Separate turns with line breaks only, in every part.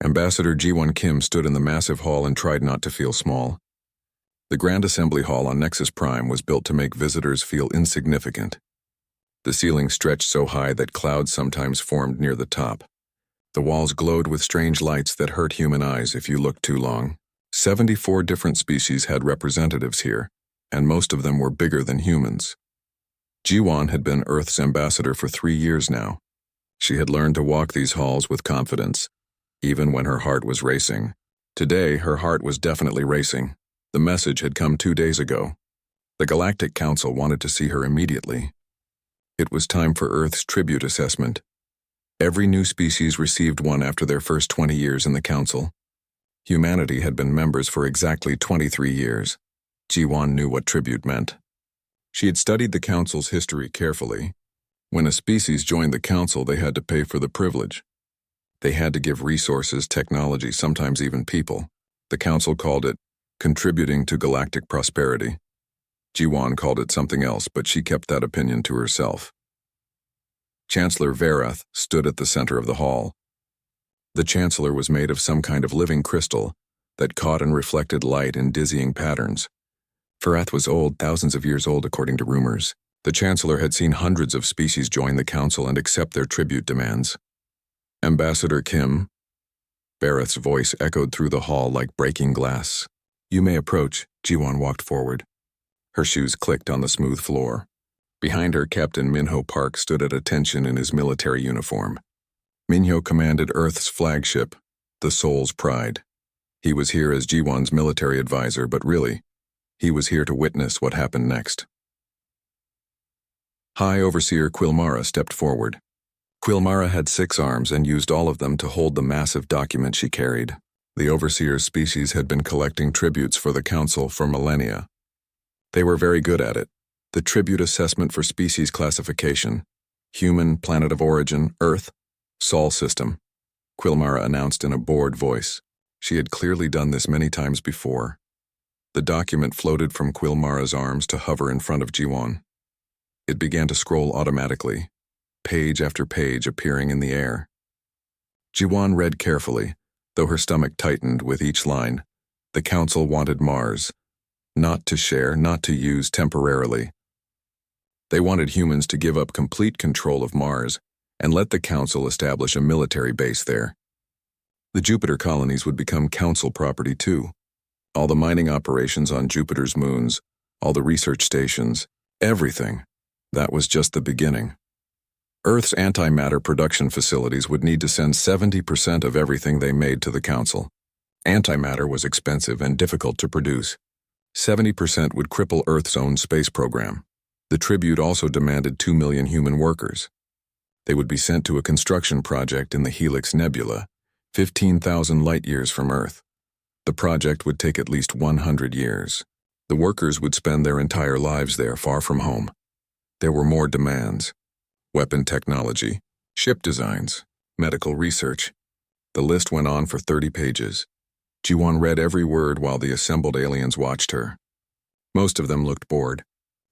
Ambassador Ji-won Kim stood in the massive hall and tried not to feel small. The Grand Assembly Hall on Nexus Prime was built to make visitors feel insignificant. The ceiling stretched so high that clouds sometimes formed near the top. The walls glowed with strange lights that hurt human eyes if you looked too long. 74 different species had representatives here, and most of them were bigger than humans. Ji-won had been Earth's ambassador for 3 years now. She had learned to walk these halls with confidence, even when her heart was racing. Today, her heart was definitely racing. The message had come 2 days ago. The Galactic Council wanted to see her immediately. It was time for Earth's tribute assessment. Every new species received one after their first 20 years in the Council. Humanity had been members for exactly 23 years. Ji-won knew what tribute meant. She had studied the Council's history carefully. When a species joined the Council, they had to pay for the privilege. They had to give resources, technology, sometimes even people. The Council called it contributing to galactic prosperity. Ji-won called it something else, but she kept that opinion to herself. Chancellor Verath stood at the center of the hall. The Chancellor was made of some kind of living crystal that caught and reflected light in dizzying patterns. Verath was old, thousands of years old according to rumors. The Chancellor had seen hundreds of species join the Council and accept their tribute demands. Ambassador Kim. Verath's voice echoed through the hall like breaking glass. You may approach. Ji-won walked forward. Her shoes clicked on the smooth floor. Behind her, Captain Minho Park stood at attention in his military uniform. Minho commanded Earth's flagship, the Soul's Pride. He was here as Ji-won's military advisor, but really, he was here to witness what happened next. High Overseer Quilmara stepped forward. Quilmara had 6 arms and used all of them to hold the massive document she carried. The Overseer's species had been collecting tributes for the Council for millennia. They were very good at it. The tribute assessment for species classification, human, planet of origin, Earth, Sol system, Quilmara announced in a bored voice. She had clearly done this many times before. The document floated from Quilmara's arms to hover in front of Ji-won. It began to scroll automatically, page after page appearing in the air. Ji-won read carefully, though her stomach tightened with each line. The Council wanted Mars. Not to share, not to use temporarily. They wanted humans to give up complete control of Mars and let the Council establish a military base there. The Jupiter colonies would become Council property too. All the mining operations on Jupiter's moons, all the research stations, everything. That was just the beginning. Earth's antimatter production facilities would need to send 70% of everything they made to the Council. Antimatter was expensive and difficult to produce. 70% would cripple Earth's own space program. The tribute also demanded 2 million human workers. They would be sent to a construction project in the Helix Nebula, 15,000 light-years from Earth. The project would take at least 100 years. The workers would spend their entire lives there, far from home. There were more demands. Weapon technology, ship designs, medical research. The list went on for 30 pages. Ji-won read every word while the assembled aliens watched her. Most of them looked bored.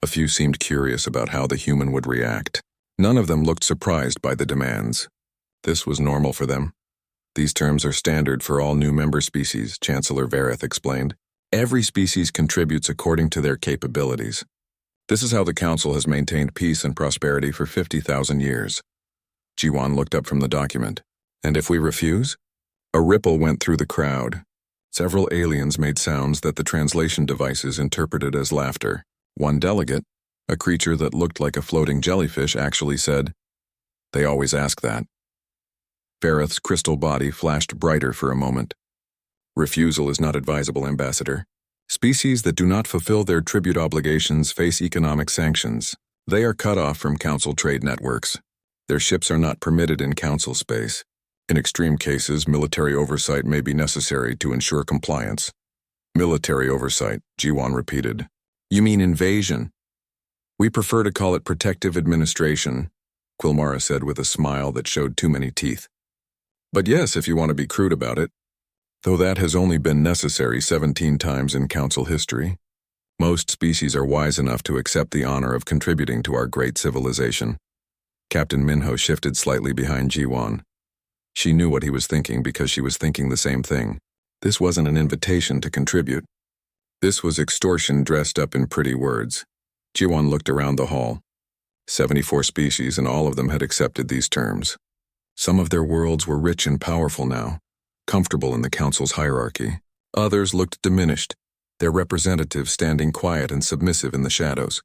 A few seemed curious about how the human would react. None of them looked surprised by the demands. This was normal for them. These terms are standard for all new member species, Chancellor Verath explained. Every species contributes according to their capabilities. This is how the Council has maintained peace and prosperity for 50,000 years. Ji-won looked up from the document. And if we refuse? A ripple went through the crowd. Several aliens made sounds that the translation devices interpreted as laughter. One delegate, a creature that looked like a floating jellyfish, actually said, "They always ask that." Verath's crystal body flashed brighter for a moment. Refusal is not advisable, Ambassador. Species that do not fulfill their tribute obligations face economic sanctions. They are cut off from Council trade networks. Their ships are not permitted in Council space. In extreme cases, military oversight may be necessary to ensure compliance. Military oversight, Ji-won repeated. You mean invasion? We prefer to call it protective administration, Quilmara said with a smile that showed too many teeth. But yes, if you want to be crude about it. Though that has only been necessary 17 times in Council history. Most species are wise enough to accept the honor of contributing to our great civilization. Captain Minho shifted slightly behind Ji-won. She knew what he was thinking because she was thinking the same thing. This wasn't an invitation to contribute. This was extortion dressed up in pretty words. Jiwon looked around the hall. 74 species, and all of them had accepted these terms. Some of their worlds were rich and powerful now, comfortable in the council's hierarchy. Others looked diminished, their representatives standing quiet and submissive in the shadows.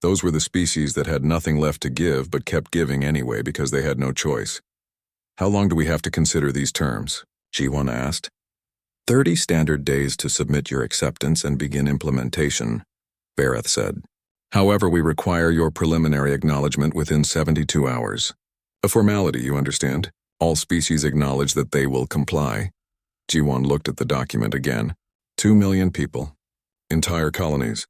Those were the species that had nothing left to give but kept giving anyway because they had no choice. How long do we have to consider these terms? Jiwon asked. 30 standard days to submit your acceptance and begin implementation, Vareth said. However, we require your preliminary acknowledgement within 72 hours. A formality, you understand? All species acknowledge that they will comply. Jiwon looked at the document again. 2 million people. Entire colonies.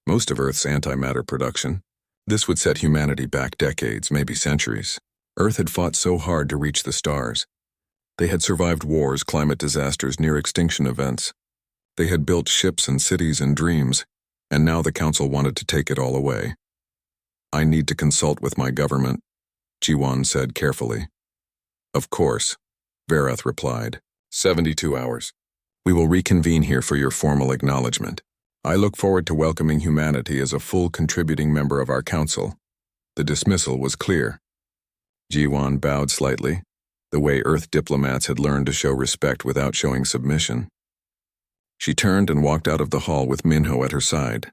Most of Earth's antimatter production. This would set humanity back decades, maybe centuries. Earth had fought so hard to reach the stars. They had survived wars, climate disasters, near-extinction events. They had built ships and cities and dreams, and now the council wanted to take it all away. I need to consult with my government, Jiwon said carefully. Of course, Vareth replied. 72 hours. We will reconvene here for your formal acknowledgement. I look forward to welcoming humanity as a full contributing member of our council. The dismissal was clear. Jiwon bowed slightly, the way Earth diplomats had learned to show respect without showing submission. She turned and walked out of the hall with Minho at her side.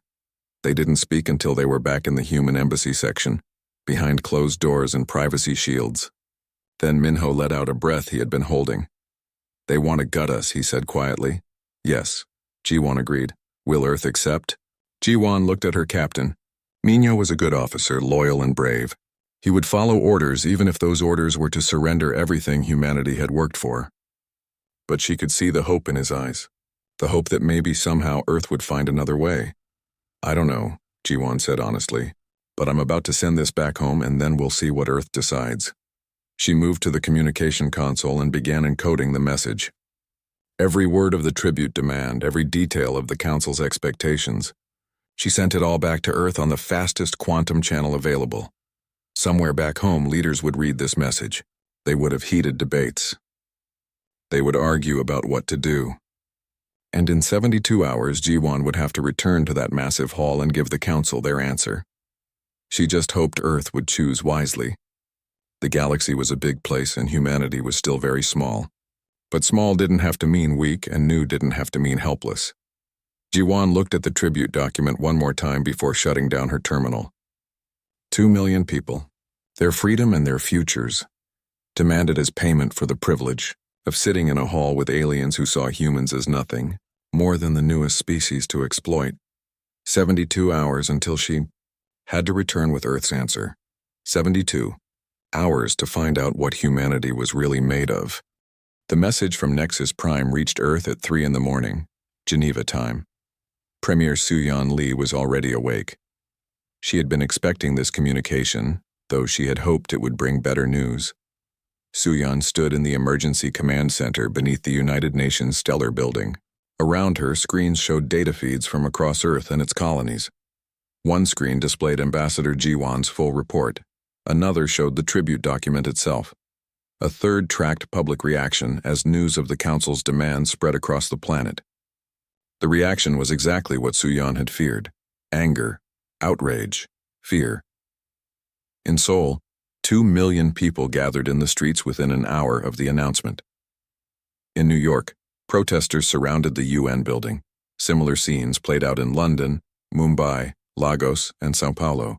They didn't speak until they were back in the human embassy section, behind closed doors and privacy shields. Then Minho let out a breath he had been holding. They want to gut us, he said quietly. Yes, Jiwon agreed. Will Earth accept? Jiwon looked at her captain. Minho was a good officer, loyal and brave. He would follow orders even if those orders were to surrender everything humanity had worked for. But she could see the hope in his eyes, the hope that maybe somehow Earth would find another way. I don't know, Jiwon said honestly, but I'm about to send this back home and then we'll see what Earth decides. She moved to the communication console and began encoding the message. Every word of the tribute demand, every detail of the council's expectations. She sent it all back to Earth on the fastest quantum channel available. Somewhere back home, leaders would read this message. They would have heated debates. They would argue about what to do. And in 72 hours, Jiwon would have to return to that massive hall and give the council their answer. She just hoped Earth would choose wisely. The galaxy was a big place and humanity was still very small. But small didn't have to mean weak and new didn't have to mean helpless. Jiwon looked at the tribute document one more time before shutting down her terminal. 2 million people, their freedom and their futures, demanded as payment for the privilege of sitting in a hall with aliens who saw humans as nothing, more than the newest species to exploit. 72 hours until she had to return with Earth's answer. 72 hours to find out what humanity was really made of. The message from Nexus Prime reached Earth at 3 in the morning, Geneva time. Premier Suyan Lee was already awake. She had been expecting this communication, though she had hoped it would bring better news. Suyan stood in the emergency command center beneath the United Nations Stellar Building. Around her, screens showed data feeds from across Earth and its colonies. One screen displayed Ambassador Jiwon's full report. Another showed the tribute document itself. A third tracked public reaction as news of the Council's demands spread across the planet. The reaction was exactly what Suyan had feared. Anger, outrage, fear. In Seoul, 2 million people gathered in the streets within an hour of the announcement. In New York, protesters surrounded the UN building. Similar scenes played out in London, Mumbai, Lagos, and Sao Paulo.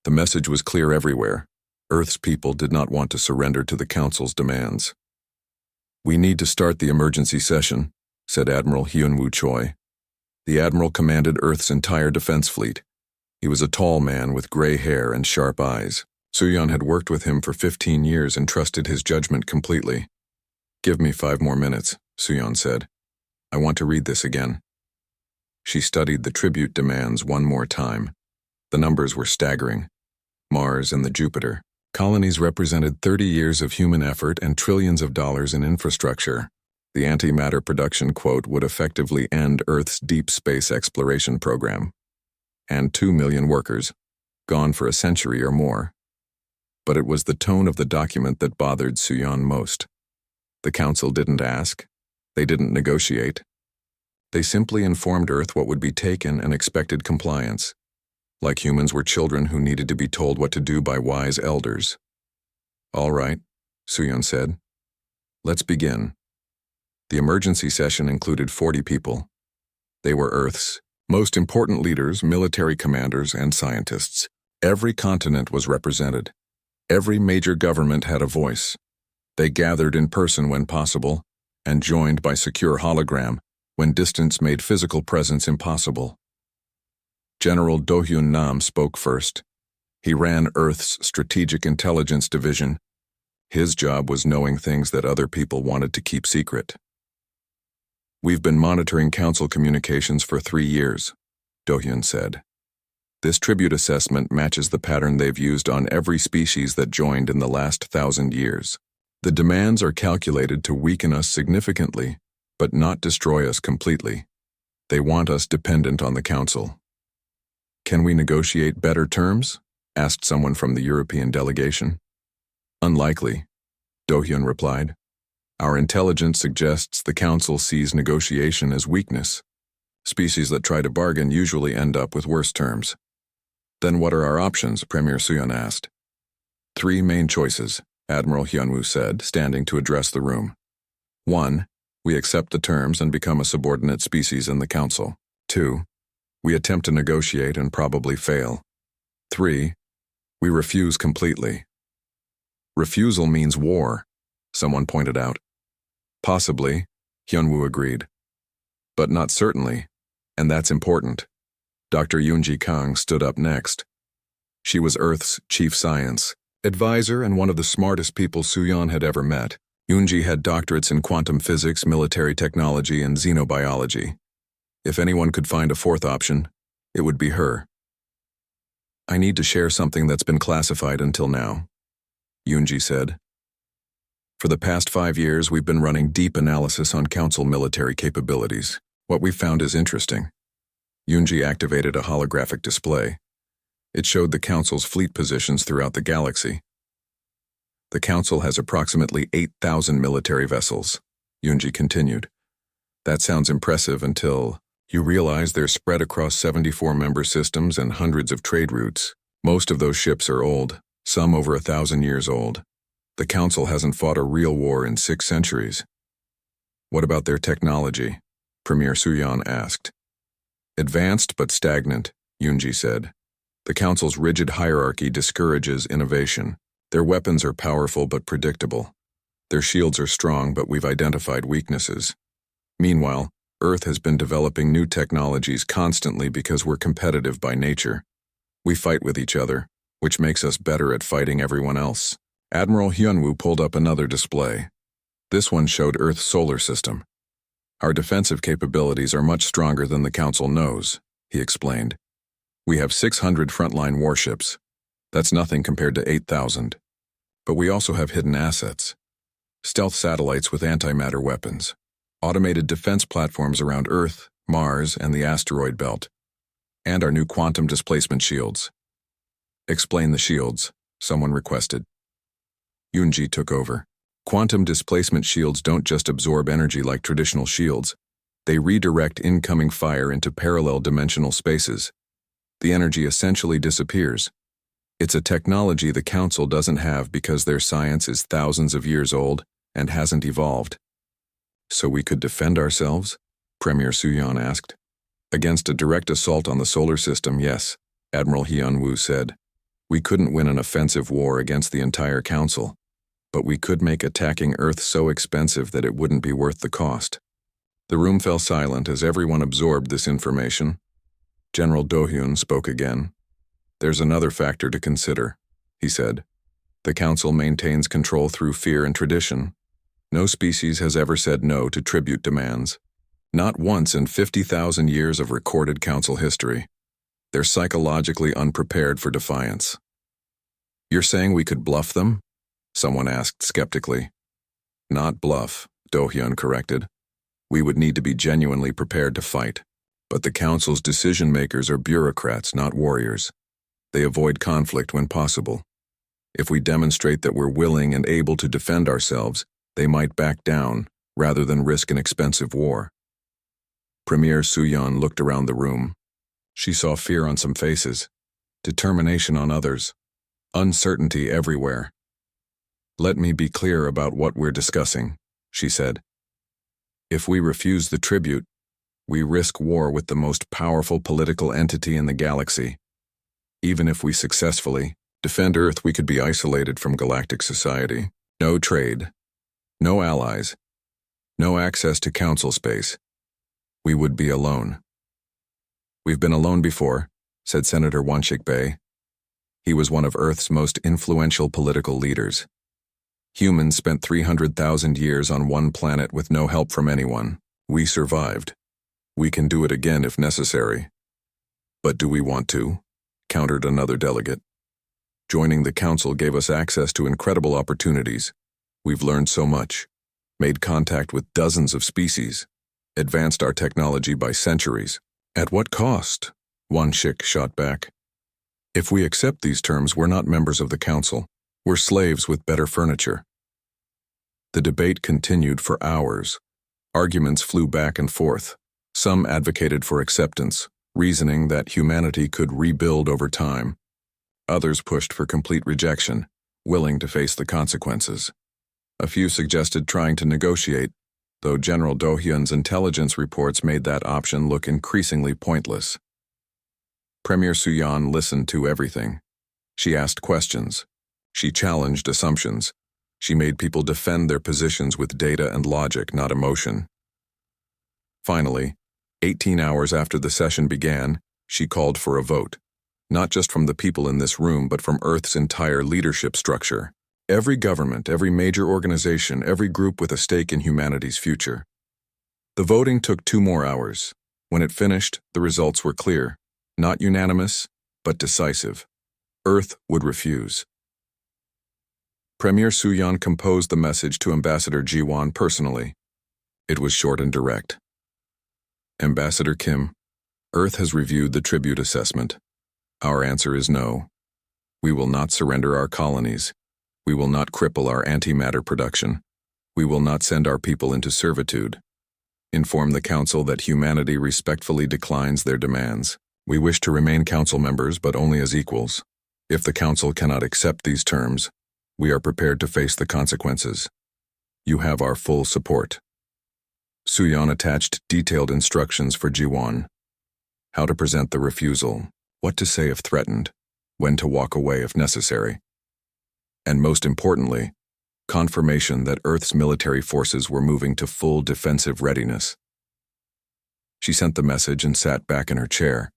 The message was clear everywhere. Earth's people did not want to surrender to the Council's demands. We need to start the emergency session, said Admiral Hyun-woo Choi. The admiral commanded Earth's entire defense fleet. He was a tall man with gray hair and sharp eyes. Suyan had worked with him for 15 years and trusted his judgment completely. Give me 5 more minutes, Suyan said. I want to read this again. She studied the tribute demands one more time. The numbers were staggering. Mars and the Jupiter. Colonies represented 30 years of human effort and trillions of dollars in infrastructure. The antimatter production quote would effectively end Earth's deep space exploration program. And 2 million workers, gone for a century or more. But it was the tone of the document that bothered Suyan most. The council didn't ask. They didn't negotiate. They simply informed Earth what would be taken and expected compliance, like humans were children who needed to be told what to do by wise elders. "All right," Suyan said. "Let's begin." The emergency session included 40 people. They were Earth's most important leaders, military commanders, and scientists. Every continent was represented. Every major government had a voice. They gathered in person when possible, and joined by secure hologram when distance made physical presence impossible. General Do-hyun Nam spoke first. He ran Earth's Strategic Intelligence Division. His job was knowing things that other people wanted to keep secret. "We've been monitoring council communications for 3 years, Do-hyun said. "This tribute assessment matches the pattern they've used on every species that joined in the last 1,000 years. The demands are calculated to weaken us significantly, but not destroy us completely. They want us dependent on the council." "Can we negotiate better terms?" asked someone from the European delegation. "Unlikely," Do-hyun replied. "Our intelligence suggests the council sees negotiation as weakness. Species that try to bargain usually end up with worse terms." "Then what are our options?" Premier Suyan asked. "3 main choices," Admiral Hyunwoo said, standing to address the room. 1. We accept the terms and become a subordinate species in the council. 2. We attempt to negotiate and probably fail. 3. We refuse completely. "Refusal means war," someone pointed out. "Possibly," Hyunwoo agreed. "But not certainly, and that's important." Dr. Yoonji Kang stood up next. She was Earth's chief science advisor and one of the smartest people Suyan had ever met. Yoonji had doctorates in quantum physics, military technology, and xenobiology. If anyone could find a 4th option, it would be her. "I need to share something that's been classified until now," Yoonji said. "For the past 5 years, we've been running deep analysis on council military capabilities. What we found is interesting." Yoonji activated a holographic display. It showed the council's fleet positions throughout the galaxy. "The council has approximately 8,000 military vessels," Yoonji continued. "That sounds impressive until you realize they're spread across 74 member systems and hundreds of trade routes. Most of those ships are old, some over 1,000 years old. The council hasn't fought a real war in 6 centuries. "What about their technology?" Premier Suyan asked. "Advanced but stagnant," Yoonji said. "The council's rigid hierarchy discourages innovation. Their weapons are powerful but predictable. Their shields are strong, but we've identified weaknesses. Meanwhile, Earth has been developing new technologies constantly because we're competitive by nature. We fight with each other, which makes us better at fighting everyone else." Admiral Hyunwoo pulled up another display. This one showed Earth's solar system. "Our defensive capabilities are much stronger than the council knows," he explained. "We have 600 frontline warships. That's nothing compared to 8,000. But we also have hidden assets. Stealth satellites with antimatter weapons. Automated defense platforms around Earth, Mars, and the asteroid belt. And our new quantum displacement shields." "Explain the shields," someone requested. Yoonji took over. "Quantum displacement shields don't just absorb energy like traditional shields. They redirect incoming fire into parallel dimensional spaces. The energy essentially disappears. It's a technology the council doesn't have because their science is thousands of years old and hasn't evolved." "So we could defend ourselves?" Premier Suyan asked. "Against a direct assault on the solar system, yes," Admiral Hyunwoo said. "We couldn't win an offensive war against the entire council, but we could make attacking Earth so expensive that it wouldn't be worth the cost." The room fell silent as everyone absorbed this information. General Do-hyun spoke again. "There's another factor to consider," he said. "The council maintains control through fear and tradition. No species has ever said no to tribute demands. Not once in 50,000 years of recorded council history. They're psychologically unprepared for defiance." "You're saying we could bluff them?" someone asked skeptically. "Not bluff," Do-hyun corrected. "We would need to be genuinely prepared to fight. But the council's decision-makers are bureaucrats, not warriors. They avoid conflict when possible. If we demonstrate that we're willing and able to defend ourselves, they might back down, rather than risk an expensive war. Premier Suyan looked around the room. She saw fear on some faces, determination on others, uncertainty everywhere. "Let me be clear about what we're discussing," she said. "If we refuse the tribute, we risk war with the most powerful political entity in the galaxy. Even if we successfully defend Earth, we could be isolated from galactic society. No trade, no allies, no access to council space. We would be alone." "We've been alone before," said Senator Wanshik Bey. He was one of Earth's most influential political leaders. Humans spent 300,000 years on one planet with no help from anyone. We survived. We can do it again if necessary. "But do we want to?" countered another delegate. "Joining the council gave us access to incredible opportunities. We've learned so much, made contact with dozens of species, advanced our technology by centuries. At what cost?" Wanshik shot back. "If we accept these terms, we're not members of the council. We're slaves with better furniture." The debate continued for hours. Arguments flew back and forth. Some advocated for acceptance, reasoning that humanity could rebuild over time. Others pushed for complete rejection, willing to face the consequences. A few suggested trying to negotiate, though General Do-hyun's intelligence reports made that option look increasingly pointless. Premier Suyan listened to everything. She asked questions. She challenged assumptions. She made people defend their positions with data and logic, not emotion. Finally, 18 hours after the session began, she called for a vote, not just from the people in this room, but from Earth's entire leadership structure. Every government, every major organization, every group with a stake in humanity's future. The voting took 2 more hours. When it finished, the results were clear. Not unanimous, but decisive. Earth would refuse. Premier Suyan composed the message to Ambassador Ji-won personally. It was short and direct. "Ambassador Kim, Earth has reviewed the tribute assessment. Our answer is no. We will not surrender our colonies. We will not cripple our antimatter production. We will not send our people into servitude. Inform the Council that humanity respectfully declines their demands. We wish to remain Council members, but only as equals. If the Council cannot accept these terms, we are prepared to face the consequences. You have our full support." Suyan attached detailed instructions for Ji-won. How to present the refusal, what to say if threatened, when to walk away if necessary. And most importantly, confirmation that Earth's military forces were moving to full defensive readiness. She sent the message and sat back in her chair.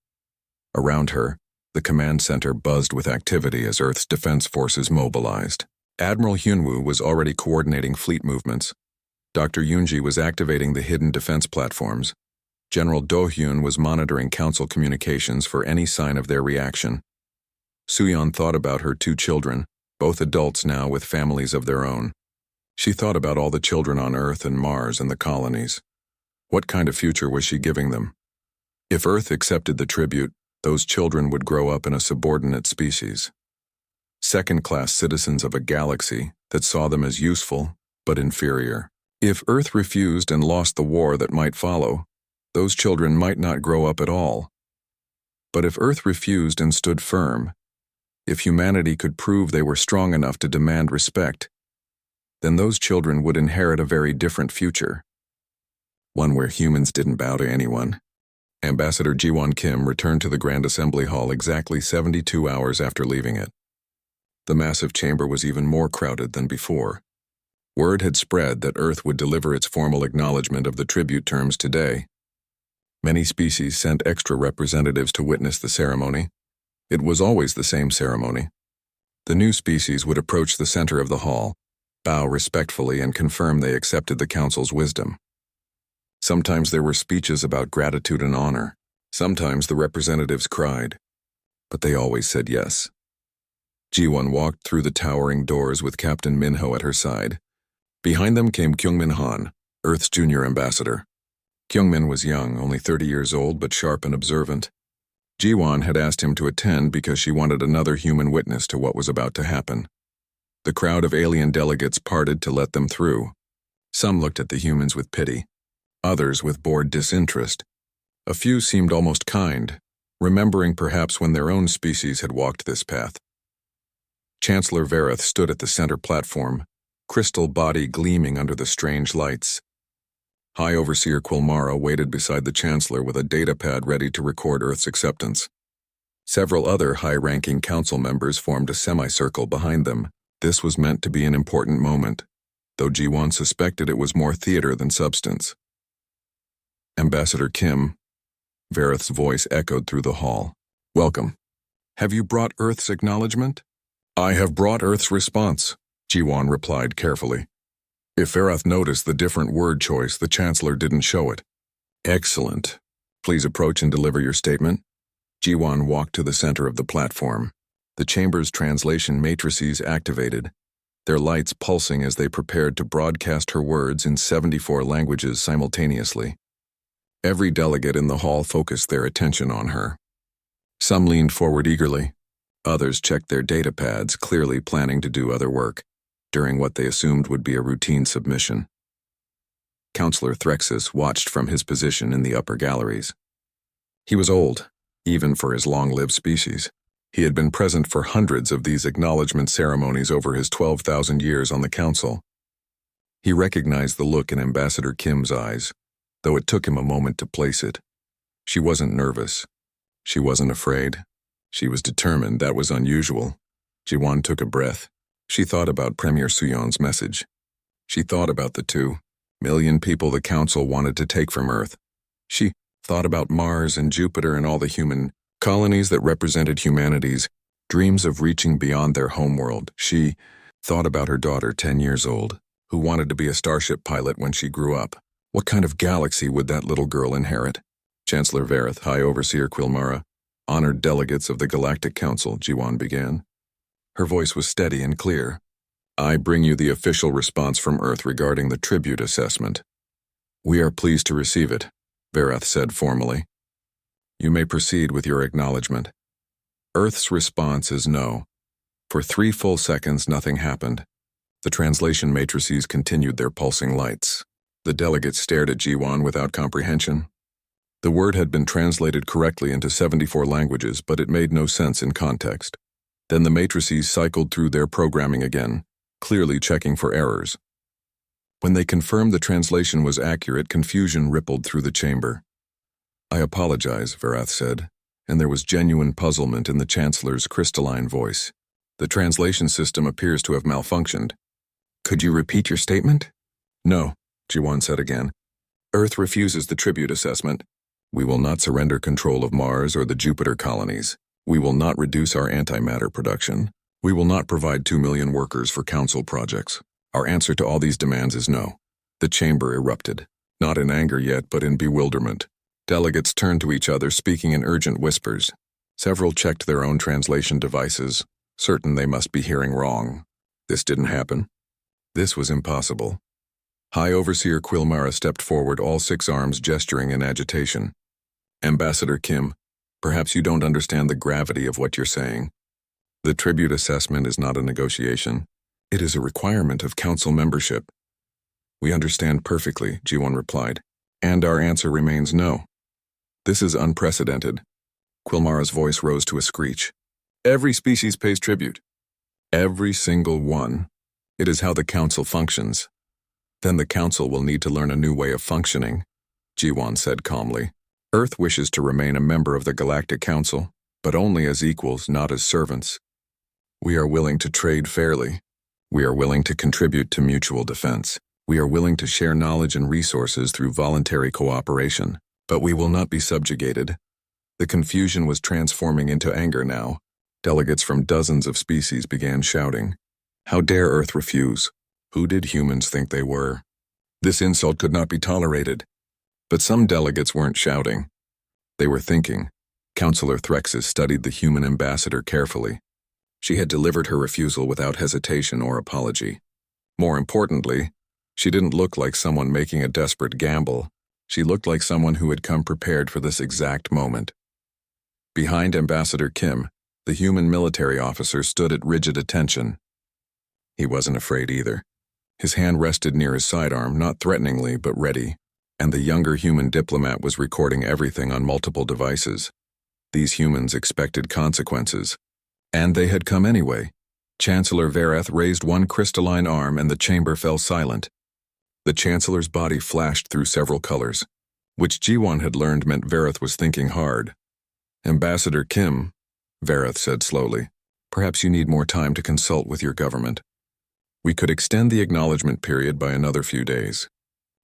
Around her, the command center buzzed with activity as Earth's defense forces mobilized. Admiral Hyunwoo was already coordinating fleet movements. Dr. Yoonji was activating the hidden defense platforms. General Do-hyun was monitoring council communications for any sign of their reaction. Suyan thought about her 2 children, both adults now with families of their own. She thought about all the children on Earth and Mars and the colonies. What kind of future was she giving them? If Earth accepted the tribute, those children would grow up in a subordinate species. Second-class citizens of a galaxy that saw them as useful, but inferior. If Earth refused and lost the war that might follow, those children might not grow up at all. But if Earth refused and stood firm, if humanity could prove they were strong enough to demand respect, then those children would inherit a very different future. One where humans didn't bow to anyone. Ambassador Ji-won Kim returned to the Grand Assembly Hall exactly 72 hours after leaving it. The massive chamber was even more crowded than before. Word had spread that Earth would deliver its formal acknowledgement of the tribute terms today. Many species sent extra representatives to witness the ceremony. It was always the same ceremony. The new species would approach the center of the hall, bow respectfully, and confirm they accepted the Council's wisdom. Sometimes there were speeches about gratitude and honor. Sometimes the representatives cried, but they always said yes. Ji-won walked through the towering doors with Captain Minho at her side. Behind them came Kyungmin Han, Earth's junior ambassador. Kyungmin was young, only 30 years old, but sharp and observant. Ji-won had asked him to attend because she wanted another human witness to what was about to happen. The crowd of alien delegates parted to let them through. Some looked at the humans with pity, others with bored disinterest. A few seemed almost kind, remembering perhaps when their own species had walked this path. Chancellor Vareth stood at the center platform, crystal body gleaming under the strange lights. High Overseer Quilmara waited beside the Chancellor with a datapad ready to record Earth's acceptance. Several other high-ranking council members formed a semicircle behind them. This was meant to be an important moment, though Ji-won suspected it was more theater than substance. Ambassador Kim, Vareth's voice echoed through the hall. Welcome. Have you brought Earth's acknowledgement? I have brought Earth's response, Ji-won replied carefully. If Vareth noticed the different word choice, the Chancellor didn't show it. Excellent. Please approach and deliver your statement. Ji-won walked to the center of the platform. The chamber's translation matrices activated, their lights pulsing as they prepared to broadcast her words in 74 languages simultaneously. Every delegate in the hall focused their attention on her. Some leaned forward eagerly. Others checked their datapads, clearly planning to do other work, during what they assumed would be a routine submission. Counselor Threxus watched from his position in the upper galleries. He was old, even for his long-lived species. He had been present for hundreds of these acknowledgement ceremonies over his 12,000 years on the council. He recognized the look in Ambassador Kim's eyes, though it took him a moment to place it. She wasn't nervous. She wasn't afraid. She was determined. That was unusual. Ji-won took a breath. She thought about Premier Suyon's message. She thought about the 2,000,000 people the council wanted to take from Earth. She thought about Mars and Jupiter and all the human colonies that represented humanity's dreams of reaching beyond their homeworld. She thought about her daughter, 10 years old, who wanted to be a starship pilot when she grew up. What kind of galaxy would that little girl inherit? Chancellor Vareth, High Overseer Quilmara, honored delegates of the Galactic Council, Ji-won began. Her voice was steady and clear. I bring you the official response from Earth regarding the tribute assessment. We are pleased to receive it, Vareth said formally. You may proceed with your acknowledgement. Earth's response is no. For 3 full seconds, nothing happened. The translation matrices continued their pulsing lights. The delegates stared at Ji-won without comprehension. The word had been translated correctly into 74 languages, but it made no sense in context. Then the matrices cycled through their programming again, clearly checking for errors. When they confirmed the translation was accurate, confusion rippled through the chamber. I apologize, Vareth said, and there was genuine puzzlement in the Chancellor's crystalline voice. The translation system appears to have malfunctioned. Could you repeat your statement? No, Ji-won said again. Earth refuses the tribute assessment. We will not surrender control of Mars or the Jupiter colonies. We will not reduce our antimatter production. We will not provide 2,000,000 workers for council projects. Our answer to all these demands is no. The chamber erupted, not in anger yet, but in bewilderment. Delegates turned to each other, speaking in urgent whispers. Several checked their own translation devices, certain they must be hearing wrong. This didn't happen. This was impossible. High Overseer Quilmara stepped forward, all 6 arms gesturing in agitation. Ambassador Kim, perhaps you don't understand the gravity of what you're saying. The tribute assessment is not a negotiation. It is a requirement of council membership. We understand perfectly, Ji-won replied, and our answer remains no. This is unprecedented. Quilmara's voice rose to a screech. Every species pays tribute. Every single one. It is how the council functions. Then the council will need to learn a new way of functioning, Ji-won said calmly. Earth wishes to remain a member of the Galactic Council, but only as equals, not as servants. We are willing to trade fairly. We are willing to contribute to mutual defense. We are willing to share knowledge and resources through voluntary cooperation, but we will not be subjugated. The confusion was transforming into anger now. Delegates from dozens of species began shouting. How dare Earth refuse? Who did humans think they were? This insult could not be tolerated. But some delegates weren't shouting. They were thinking. Counselor Threxus studied the human ambassador carefully. She had delivered her refusal without hesitation or apology. More importantly, she didn't look like someone making a desperate gamble. She looked like someone who had come prepared for this exact moment. Behind Ambassador Kim, the human military officer stood at rigid attention. He wasn't afraid either. His hand rested near his sidearm, not threateningly, but ready, and the younger human diplomat was recording everything on multiple devices. These humans expected consequences. And they had come anyway. Chancellor Verath raised one crystalline arm and the chamber fell silent. The Chancellor's body flashed through several colors, which Jiwon had learned meant Verath was thinking hard. Ambassador Kim, Verath said slowly, perhaps you need more time to consult with your government. We could extend the acknowledgement period by another few days.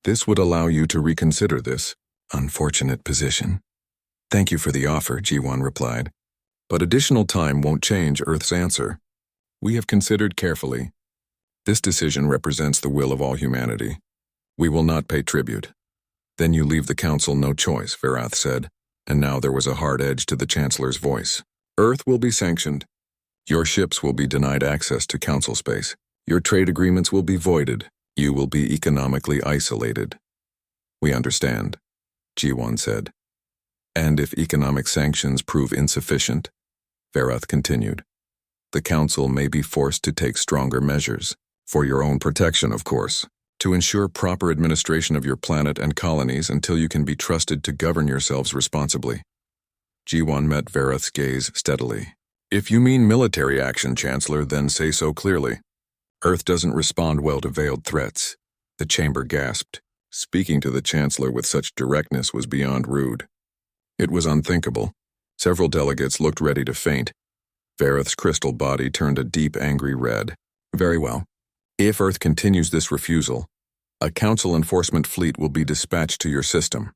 This would allow you to reconsider this unfortunate position. Thank you for the offer, Jiwon replied. But additional time won't change Earth's answer. We have considered carefully. This decision represents the will of all humanity. We will not pay tribute. Then you leave the Council no choice, Verath said, and now there was a hard edge to the Chancellor's voice. Earth will be sanctioned. Your ships will be denied access to Council space. Your trade agreements will be voided. You will be economically isolated. We understand, Jiwon said. And if economic sanctions prove insufficient, Verath continued, the Council may be forced to take stronger measures, for your own protection, of course, to ensure proper administration of your planet and colonies until you can be trusted to govern yourselves responsibly. Jiwon met Verath's gaze steadily. If you mean military action, Chancellor, then say so clearly. Earth doesn't respond well to veiled threats. The chamber gasped. Speaking to the Chancellor with such directness was beyond rude. It was unthinkable. Several delegates looked ready to faint. Verath's crystal body turned a deep, angry red. Very well. If Earth continues this refusal, a Council enforcement fleet will be dispatched to your system.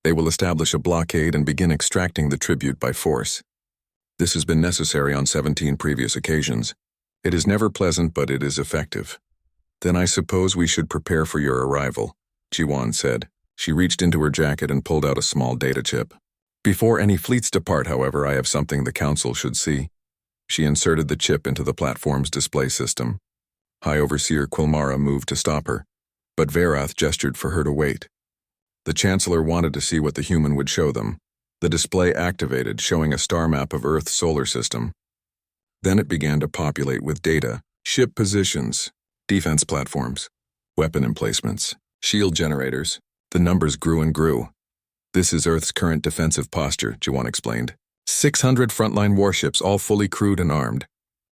They will establish a blockade and begin extracting the tribute by force. This has been necessary on 17 previous occasions. It is never pleasant, but it is effective. Then I suppose we should prepare for your arrival, Jiwon said. She reached into her jacket and pulled out a small data chip. Before any fleets depart, however, I have something the Council should see. She inserted the chip into the platform's display system. High Overseer Quilmara moved to stop her, but Verath gestured for her to wait. The Chancellor wanted to see what the human would show them. The display activated, showing a star map of Earth's solar system. Then it began to populate with data, ship positions, defense platforms, weapon emplacements, shield generators. The numbers grew and grew. This is Earth's current defensive posture, Jiwon explained. 600 frontline warships, all fully crewed and armed.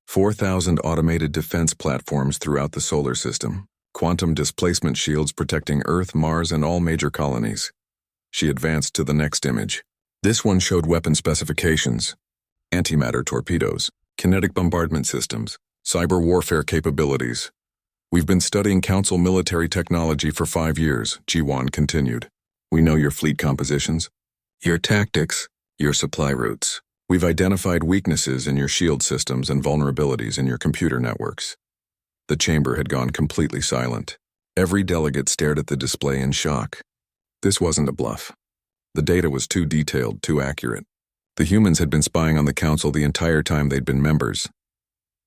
4,000 automated defense platforms throughout the solar system. Quantum displacement shields protecting Earth, Mars, and all major colonies. She advanced to the next image. This one showed weapon specifications. Antimatter torpedoes, kinetic bombardment systems, cyber warfare capabilities. We've been studying Council military technology for 5 years, Jiwon continued. We know your fleet compositions, your tactics, your supply routes. We've identified weaknesses in your shield systems and vulnerabilities in your computer networks. The chamber had gone completely silent. Every delegate stared at the display in shock. This wasn't a bluff. The data was too detailed, too accurate. The humans had been spying on the Council the entire time they'd been members.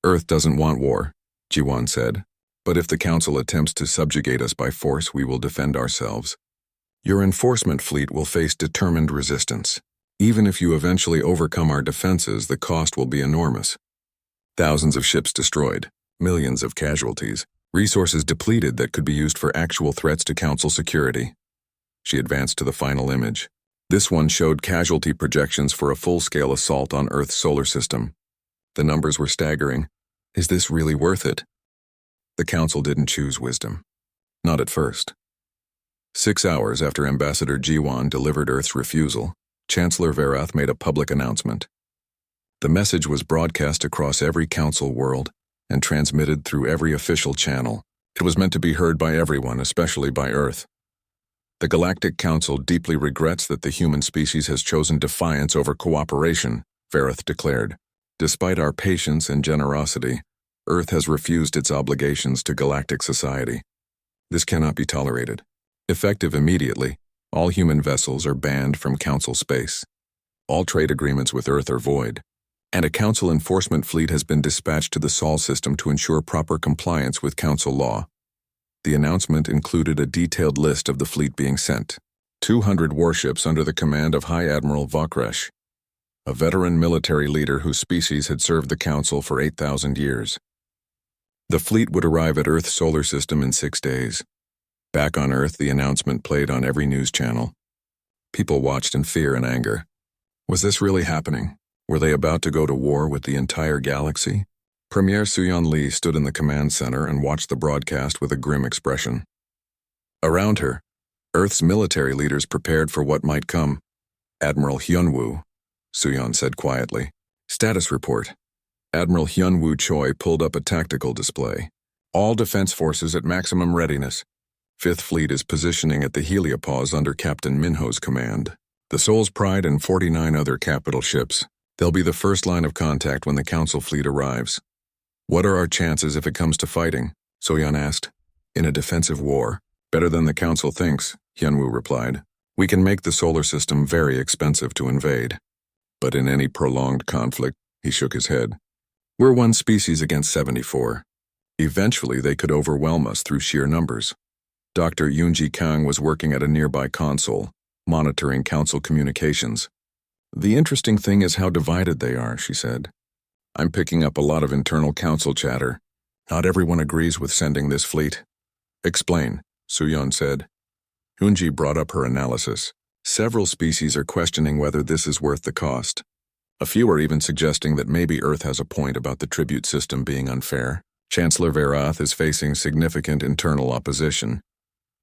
Earth doesn't want war, Jiwon said. But if the Council attempts to subjugate us by force, we will defend ourselves. Your enforcement fleet will face determined resistance. Even if you eventually overcome our defenses, the cost will be enormous. Thousands of ships destroyed, millions of casualties, resources depleted that could be used for actual threats to Council security. She advanced to the final image. This one showed casualty projections for a full-scale assault on Earth's solar system. The numbers were staggering. Is this really worth it? The Council didn't choose wisdom. Not at first. 6 hours after Ambassador Jiwon delivered Earth's refusal, Chancellor Verath made a public announcement. The message was broadcast across every Council world and transmitted through every official channel. It was meant to be heard by everyone, especially by Earth. The Galactic Council deeply regrets that the human species has chosen defiance over cooperation, Verath declared. Despite our patience and generosity, Earth has refused its obligations to galactic society. This cannot be tolerated. Effective immediately, all human vessels are banned from Council space. All trade agreements with Earth are void, and a Council enforcement fleet has been dispatched to the Sol system to ensure proper compliance with Council law. The announcement included a detailed list of the fleet being sent. 200 warships under the command of High Admiral Vokresh, a veteran military leader whose species had served the Council for 8,000 years. The fleet would arrive at Earth's solar system in 6 days. Back on Earth, the announcement played on every news channel. People watched in fear and anger. Was this really happening? Were they about to go to war with the entire galaxy? Premier Suyon Lee stood in the command center and watched the broadcast with a grim expression. Around her, Earth's military leaders prepared for what might come. Admiral Hyunwoo, Suyon said quietly. Status report. Admiral Hyunwoo Choi pulled up a tactical display. All defense forces at maximum readiness. Fifth Fleet is positioning at the heliopause under Captain Minho's command. The Soul's Pride and 49 other capital ships. They'll be the first line of contact when the Council fleet arrives. What are our chances if it comes to fighting? Soyeon asked. In a defensive war. Better than the Council thinks, Hyunwoo replied. We can make the solar system very expensive to invade. But in any prolonged conflict, he shook his head. We're one species against 74. Eventually they could overwhelm us through sheer numbers. Dr. Yoonji Kang was working at a nearby console, monitoring Council communications. The interesting thing is how divided they are, she said. I'm picking up a lot of internal Council chatter. Not everyone agrees with sending this fleet. Explain, Suyeon said. Yoonji brought up her analysis. Several species are questioning whether this is worth the cost. A few are even suggesting that maybe Earth has a point about the tribute system being unfair. Chancellor Verath is facing significant internal opposition.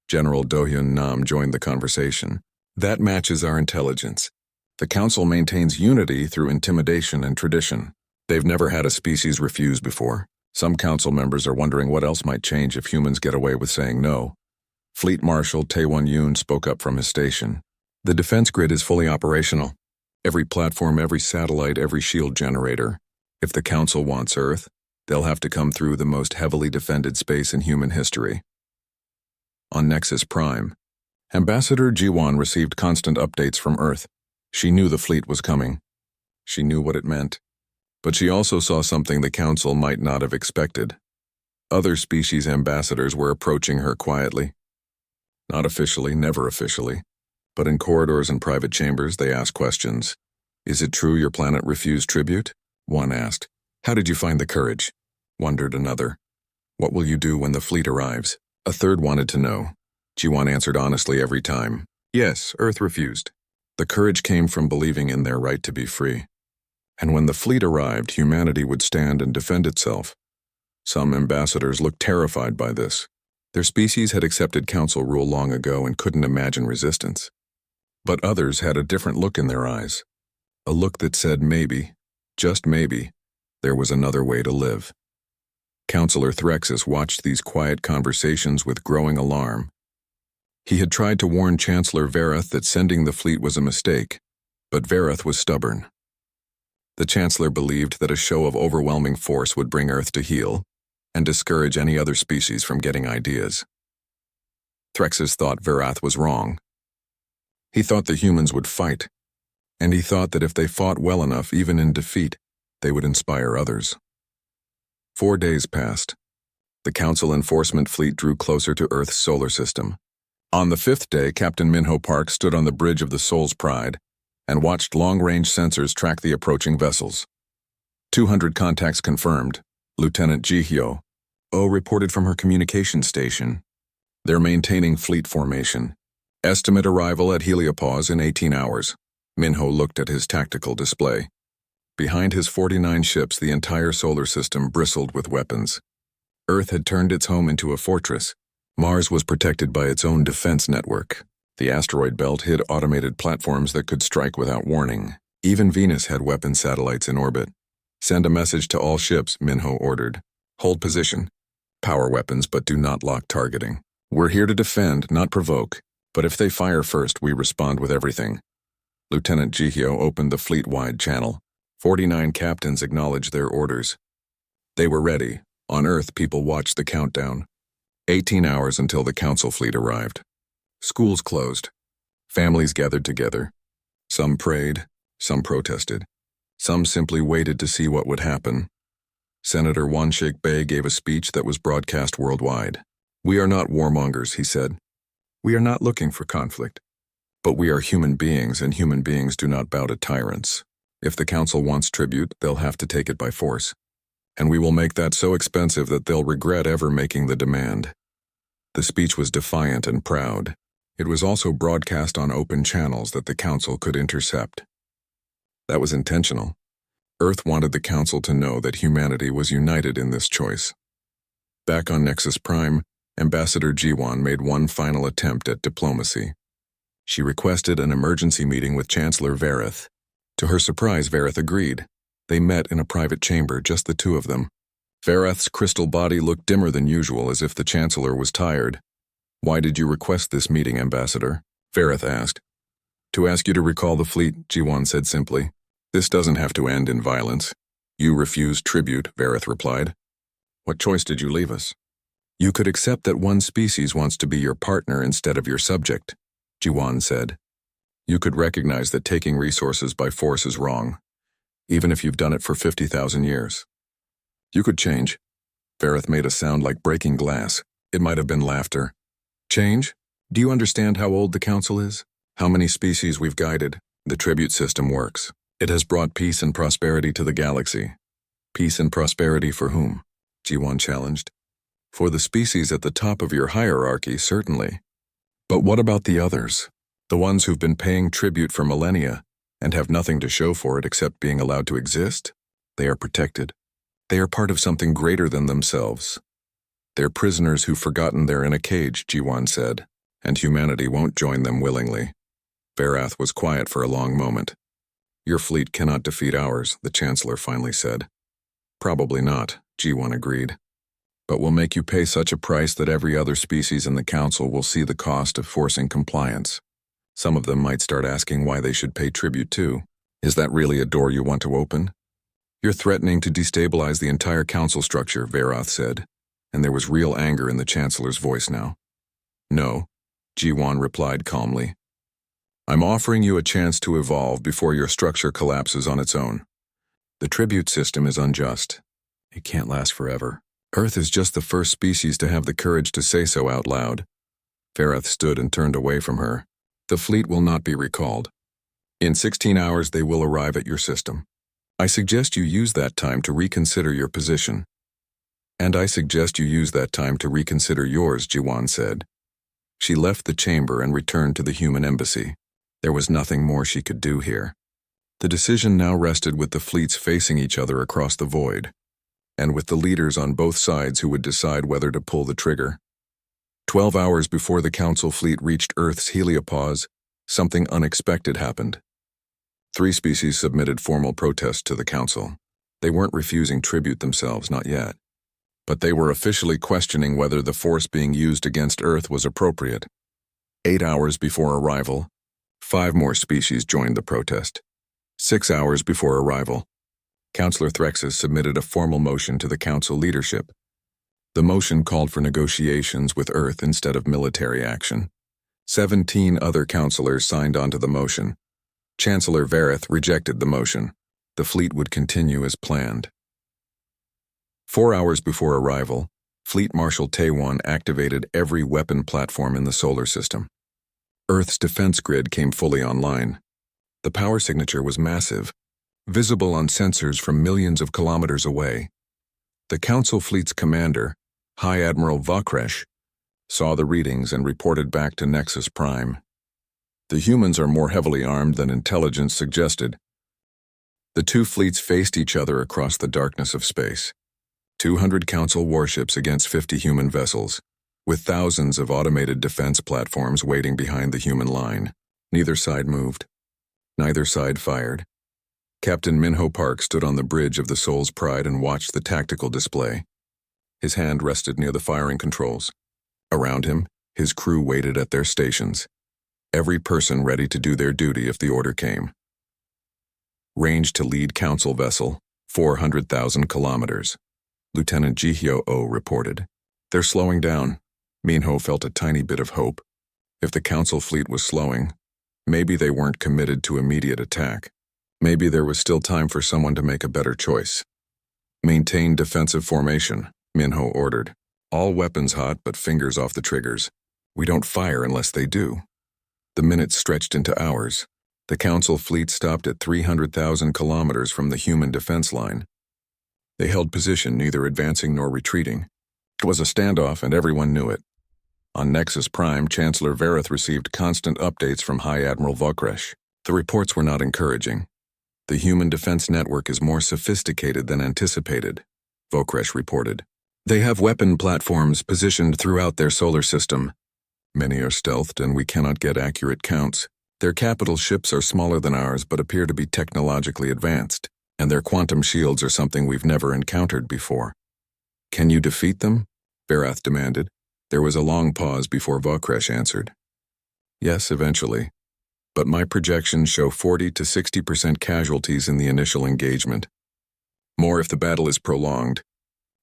General Do-hyun Nam joined the conversation. That matches our intelligence. The Council maintains unity through intimidation and tradition. They've never had a species refuse before. Some Council members are wondering what else might change if humans get away with saying no. Fleet Marshal Tae-won-yoon spoke up from his station. The defense grid is fully operational. Every platform, every satellite, every shield generator. If the Council wants Earth, they'll have to come through the most heavily defended space in human history. On Nexus Prime, Ambassador Jiwon received constant updates from Earth. She knew the fleet was coming. She knew what it meant. But she also saw something the Council might not have expected. Other species ambassadors were approaching her quietly. Not officially, never officially. But in corridors and private chambers, they asked questions. Is it true your planet refused tribute? One asked. How did you find the courage? Wondered another. What will you do when the fleet arrives? A third wanted to know. Jiwon answered honestly every time. Yes, Earth refused. The courage came from believing in their right to be free. And when the fleet arrived, humanity would stand and defend itself. Some ambassadors looked terrified by this. Their species had accepted Council rule long ago and couldn't imagine resistance. But others had a different look in their eyes. A look that said maybe, just maybe, there was another way to live. Councillor Threxus watched these quiet conversations with growing alarm. He had tried to warn Chancellor Verath that sending the fleet was a mistake, but Verath was stubborn. The Chancellor believed that a show of overwhelming force would bring Earth to heel and discourage any other species from getting ideas. Threxus thought Verath was wrong. He thought the humans would fight, and he thought that if they fought well enough, even in defeat, they would inspire others. 4 days passed. The Council enforcement fleet drew closer to Earth's solar system. On the 5th day, Captain Minho Park stood on the bridge of the Soul's Pride and watched long-range sensors track the approaching vessels. 200 contacts confirmed, Lieutenant Ji Hyo-oh reported from her communication station. They're maintaining fleet formation. Estimate arrival at heliopause in 18 hours. Minho looked at his tactical display. Behind his 49 ships, the entire solar system bristled with weapons. Earth had turned its home into a fortress. Mars was protected by its own defense network. The asteroid belt hid automated platforms that could strike without warning. Even Venus had weapon satellites in orbit. Send a message to all ships, Minho ordered. Hold position. Power weapons, but do not lock targeting. We're here to defend, not provoke. But if they fire first, we respond with everything. Lieutenant Ji Hyo opened the fleet-wide channel. 49 captains acknowledged their orders. They were ready. On Earth, people watched the countdown. 18 hours until the Council fleet arrived. Schools closed. Families gathered together. Some prayed, some protested. Some simply waited to see what would happen. Senator Won-shik Bae gave a speech that was broadcast worldwide. We are not warmongers, he said. We are not looking for conflict. But we are human beings, and human beings do not bow to tyrants. If the Council wants tribute, they'll have to take it by force. And we will make that so expensive that they'll regret ever making the demand. The speech was defiant and proud. It was also broadcast on open channels that the Council could intercept. That was intentional. Earth wanted the Council to know that humanity was united in this choice. Back on Nexus Prime, Ambassador Jiwan made one final attempt at diplomacy. She requested an emergency meeting with Chancellor Vareth. To her surprise, Vareth agreed. They met in a private chamber, just the two of them. Vareth's crystal body looked dimmer than usual, as if the Chancellor was tired. "Why did you request this meeting, Ambassador?" Vareth asked. "To ask you to recall the fleet," Jiwan said simply. "This doesn't have to end in violence." "You refused tribute," Vareth replied. "What choice did you leave us?" "You could accept that one species wants to be your partner instead of your subject," Jiwan said. "You could recognize that taking resources by force is wrong, even if you've done it for 50,000 years. You could change." Vareth made a sound like breaking glass. It might have been laughter. "Change? Do you understand how old the Council is? How many species we've guided? The tribute system works. It has brought peace and prosperity to the galaxy." "Peace and prosperity for whom?" Jiwan challenged. "For the species at the top of your hierarchy, certainly. But what about the others? The ones who've been paying tribute for millennia and have nothing to show for it except being allowed to exist? They are protected. They are part of something greater than themselves. They're prisoners who've forgotten they're in a cage," Jiwan said, "and humanity won't join them willingly." Vareth was quiet for a long moment. "Your fleet cannot defeat ours," the Chancellor finally said. "Probably not," Jiwan agreed. "But we'll make you pay such a price that every other species in the Council will see the cost of forcing compliance. Some of them might start asking why they should pay tribute too. Is that really a door you want to open?" "You're threatening to destabilize the entire Council structure," Vareth said, and there was real anger in the Chancellor's voice now. "No," Jiwan replied calmly. "I'm offering you a chance to evolve before your structure collapses on its own. The tribute system is unjust. It can't last forever. Earth is just the first species to have the courage to say so out loud." Vareth stood and turned away from her. "The fleet will not be recalled. In 16 hours they will arrive at your system. I suggest you use that time to reconsider your position." "And I suggest you use that time to reconsider yours," Jiwan said. She left the chamber and returned to the human embassy. There was nothing more she could do here. The decision now rested with the fleets facing each other across the void, and with the leaders on both sides who would decide whether to pull the trigger. 12 hours before the Council fleet reached Earth's heliopause, something unexpected happened. 3 species submitted formal protests to the Council. They weren't refusing tribute themselves, not yet. But they were officially questioning whether the force being used against Earth was appropriate. 8 hours before arrival, 5 more species joined the protest. 6 hours before arrival, Councillor Threxus submitted a formal motion to the Council leadership. The motion called for negotiations with Earth instead of military action. 17 other councillors signed onto the motion. Chancellor Vareth rejected the motion. The fleet would continue as planned. 4 hours before arrival, Fleet Marshal Taewon activated every weapon platform in the solar system. Earth's defense grid came fully online. The power signature was massive, visible on sensors from millions of kilometers away. The Council fleet's commander, High Admiral Vakresh, saw the readings and reported back to Nexus Prime. "The humans are more heavily armed than intelligence suggested." The two fleets faced each other across the darkness of space. 200 Council warships against 50 human vessels, with thousands of automated defense platforms waiting behind the human line. Neither side moved. Neither side fired. Captain Minho Park stood on the bridge of the Soul's Pride and watched the tactical display. His hand rested near the firing controls. Around him, his crew waited at their stations, every person ready to do their duty if the order came. Range to lead Council vessel, 400,000 kilometers. Lieutenant Jihyo Oh reported. "They're slowing down." Minho felt a tiny bit of hope. If the Council fleet was slowing, maybe they weren't committed to immediate attack. Maybe there was still time for someone to make a better choice. "Maintain defensive formation," Minho ordered. "All weapons hot but fingers off the triggers. We don't fire unless they do." The minutes stretched into hours. The Council fleet stopped at 300,000 kilometers from the human defense line. They held position, neither advancing nor retreating. It was a standoff, and everyone knew it. On Nexus Prime, Chancellor Vareth received constant updates from High Admiral Vokresh. The reports were not encouraging. The human defense network is more sophisticated than anticipated, Vokresh reported. They have weapon platforms positioned throughout their solar system. Many are stealthed, and we cannot get accurate counts. Their capital ships are smaller than ours but appear to be technologically advanced, and their quantum shields are something we've never encountered before. Can you defeat them? Vareth demanded. There was a long pause before Vokresh answered. Yes, eventually. But my projections show 40 to 60% casualties in the initial engagement. More if the battle is prolonged,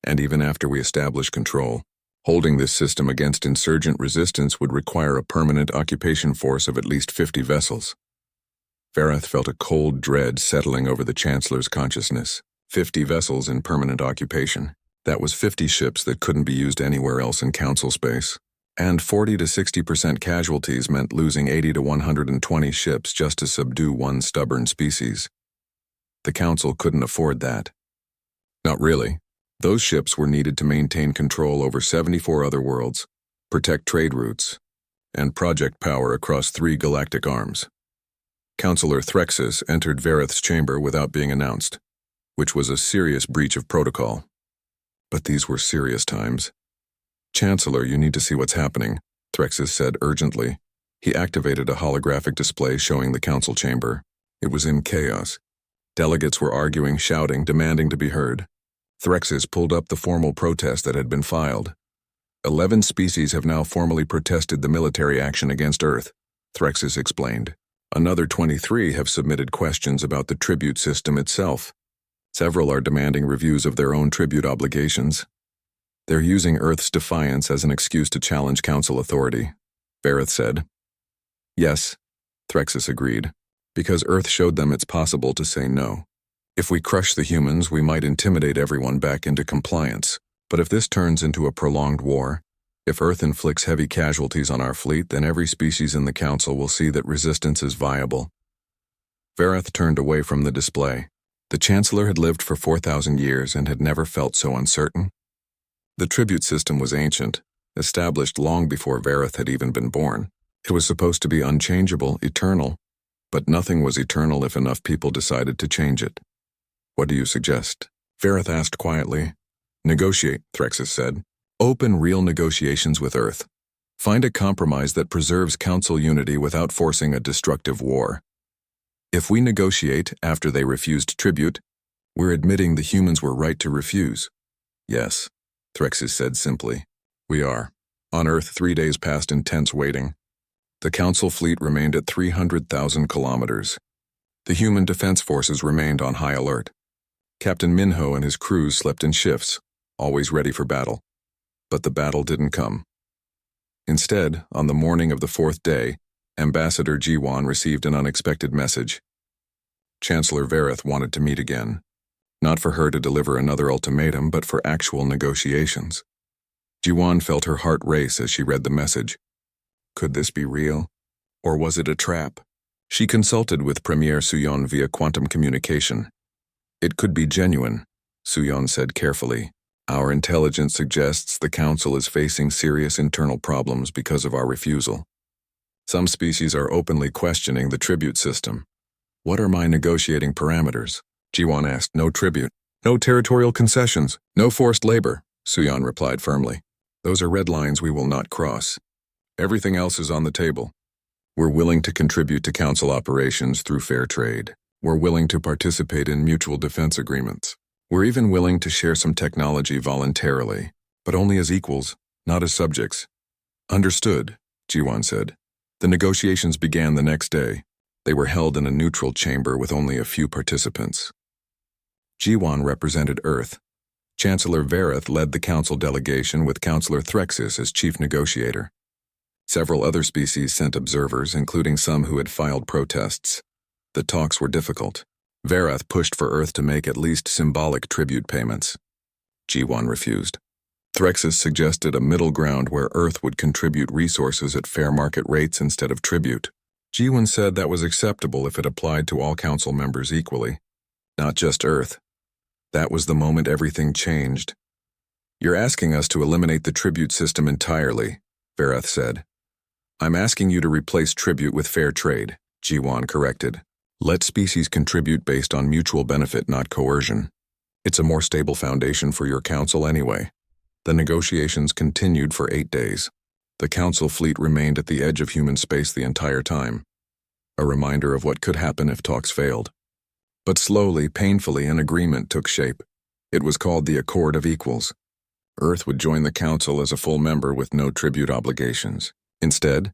and even after we establish control. Holding this system against insurgent resistance would require a permanent occupation force of at least 50 vessels. Vareth felt a cold dread settling over the Chancellor's consciousness. 50 vessels in permanent occupation. That was 50 ships that couldn't be used anywhere else in Council space. And 40 to 60% casualties meant losing 80 to 120 ships just to subdue one stubborn species. The Council couldn't afford that. Not really. Those ships were needed to maintain control over 74 other worlds, protect trade routes, and project power across 3 galactic arms. Counselor Threxus entered Vareth's chamber without being announced, which was a serious breach of protocol. But these were serious times. Chancellor, you need to see what's happening, Threxus said urgently. He activated a holographic display showing the council chamber. It was in chaos. Delegates were arguing, shouting, demanding to be heard. Threxus pulled up the formal protest that had been filed. 11 species have now formally protested the military action against Earth, Threxus explained. Another 23 have submitted questions about the tribute system itself. Several are demanding reviews of their own tribute obligations. They're using Earth's defiance as an excuse to challenge Council authority, Vareth said. Yes, Threxus agreed, because Earth showed them it's possible to say no. If we crush the humans, we might intimidate everyone back into compliance. But if this turns into a prolonged war, if Earth inflicts heavy casualties on our fleet, then every species in the Council will see that resistance is viable. Vareth turned away from the display. The Chancellor had lived for 4,000 years and had never felt so uncertain. The tribute system was ancient, established long before Vareth had even been born. It was supposed to be unchangeable, eternal, but nothing was eternal if enough people decided to change it. What do you suggest? Vareth asked quietly. Negotiate, Threxus said. Open real negotiations with Earth. Find a compromise that preserves Council unity without forcing a destructive war. If we negotiate after they refused tribute, we're admitting the humans were right to refuse. Yes, Threxus said simply. We are. On Earth, 3 days passed in tense waiting. The Council fleet remained at 300,000 kilometers. The human defense forces remained on high alert. Captain Minho and his crews slept in shifts, always ready for battle. But the battle didn't come. Instead, on the morning of the 4th day, Ambassador Jiwan received an unexpected message. Chancellor Vareth wanted to meet again. Not for her to deliver another ultimatum, but for actual negotiations. Jiwan felt her heart race as she read the message. Could this be real? Or was it a trap? She consulted with Premier Suyon via quantum communication. It could be genuine, Suyon said carefully. Our intelligence suggests the Council is facing serious internal problems because of our refusal. Some species are openly questioning the tribute system. What are my negotiating parameters? Jiwan asked. No tribute, no territorial concessions, no forced labor, Suyon replied firmly. Those are red lines we will not cross. Everything else is on the table. We're willing to contribute to Council operations through fair trade. We're willing to participate in mutual defense agreements. We're even willing to share some technology voluntarily, but only as equals, not as subjects. Understood, Jiwan said. The negotiations began the next day. They were held in a neutral chamber with only a few participants. Jiwan represented Earth. Chancellor Vareth led the Council delegation with Councillor Threxus as chief negotiator. Several other species sent observers, including some who had filed protests. The talks were difficult. Vareth pushed for Earth to make at least symbolic tribute payments. Jiwan refused. Threxus suggested a middle ground where Earth would contribute resources at fair market rates instead of tribute. Jiwan said that was acceptable if it applied to all Council members equally, not just Earth. That was the moment everything changed. "You're asking us to eliminate the tribute system entirely," Vareth said. "I'm asking you to replace tribute with fair trade," Jiwan corrected. "Let species contribute based on mutual benefit, not coercion. It's a more stable foundation for your council anyway." The negotiations continued for 8 days. The council fleet remained at the edge of human space the entire time, a reminder of what could happen if talks failed. But slowly, painfully, an agreement took shape. It was called the Accord of Equals. Earth would join the council as a full member with no tribute obligations. Instead,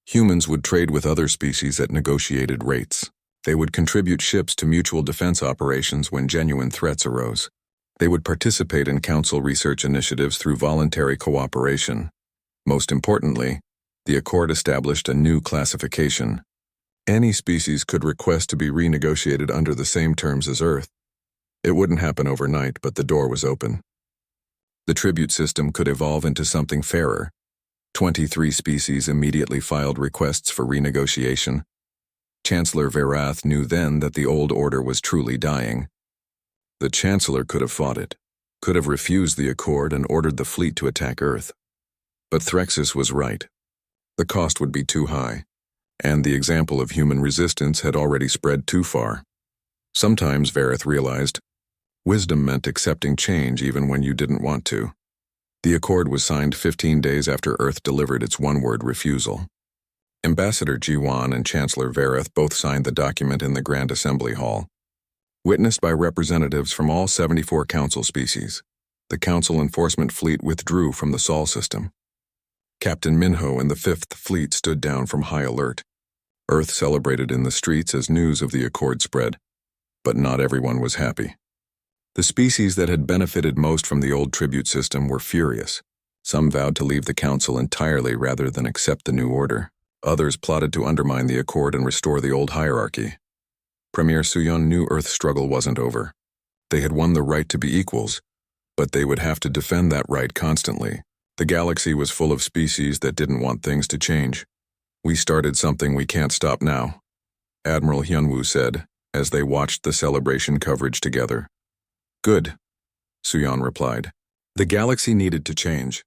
humans would trade with other species at negotiated rates. They would contribute ships to mutual defense operations when genuine threats arose. They would participate in council research initiatives through voluntary cooperation. Most importantly, the Accord established a new classification. Any species could request to be renegotiated under the same terms as Earth. It wouldn't happen overnight, but the door was open. The tribute system could evolve into something fairer. 23 species immediately filed requests for renegotiation. Chancellor Verath knew then that the old order was truly dying. The Chancellor could have fought it, could have refused the Accord and ordered the fleet to attack Earth. But Threxus was right. The cost would be too high, and the example of human resistance had already spread too far. Sometimes, Verath realized, wisdom meant accepting change even when you didn't want to. The Accord was signed 15 days after Earth delivered its one-word refusal. Ambassador Jiwan and Chancellor Verath both signed the document in the Grand Assembly Hall. Witnessed by representatives from all 74 council species, the council enforcement fleet withdrew from the Sol system. Captain Minho and the 5th Fleet stood down from high alert. Earth celebrated in the streets as news of the Accord spread, but not everyone was happy. The species that had benefited most from the old tribute system were furious. Some vowed to leave the council entirely rather than accept the new order. Others plotted to undermine the Accord and restore the old hierarchy. Premier Suyon knew Earth's struggle wasn't over. They had won the right to be equals, but they would have to defend that right constantly. The galaxy was full of species that didn't want things to change. "We started something we can't stop now," Admiral Hyunwoo said, as they watched the celebration coverage together. "Good," Suyon replied. "The galaxy needed to change.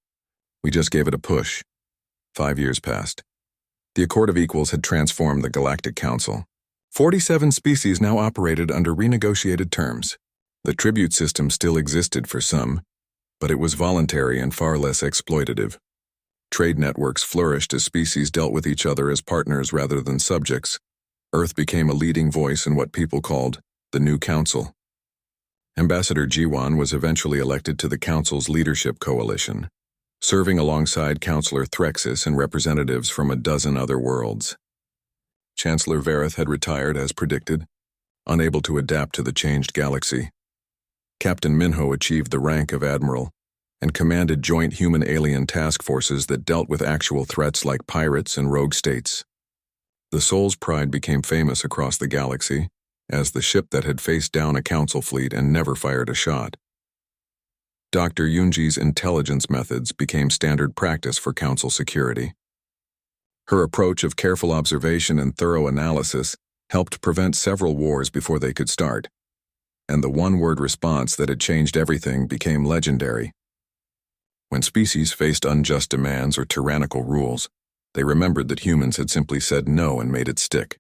We just gave it a push." 5 years passed. The Accord of Equals had transformed the Galactic Council. 47 species now operated under renegotiated terms. The tribute system still existed for some, but it was voluntary and far less exploitative. Trade networks flourished as species dealt with each other as partners rather than subjects. Earth became a leading voice in what people called the New Council. Ambassador Jiwan was eventually elected to the Council's leadership coalition, serving alongside Councillor Threxus and representatives from a dozen other worlds. Chancellor Verath had retired as predicted, unable to adapt to the changed galaxy. Captain Minho achieved the rank of Admiral and commanded joint human-alien task forces that dealt with actual threats like pirates and rogue states. The Soul's Pride became famous across the galaxy as the ship that had faced down a council fleet and never fired a shot. Dr. Yunji's intelligence methods became standard practice for council security. Her approach of careful observation and thorough analysis helped prevent several wars before they could start, and the one-word response that had changed everything became legendary. When species faced unjust demands or tyrannical rules, they remembered that humans had simply said no and made it stick.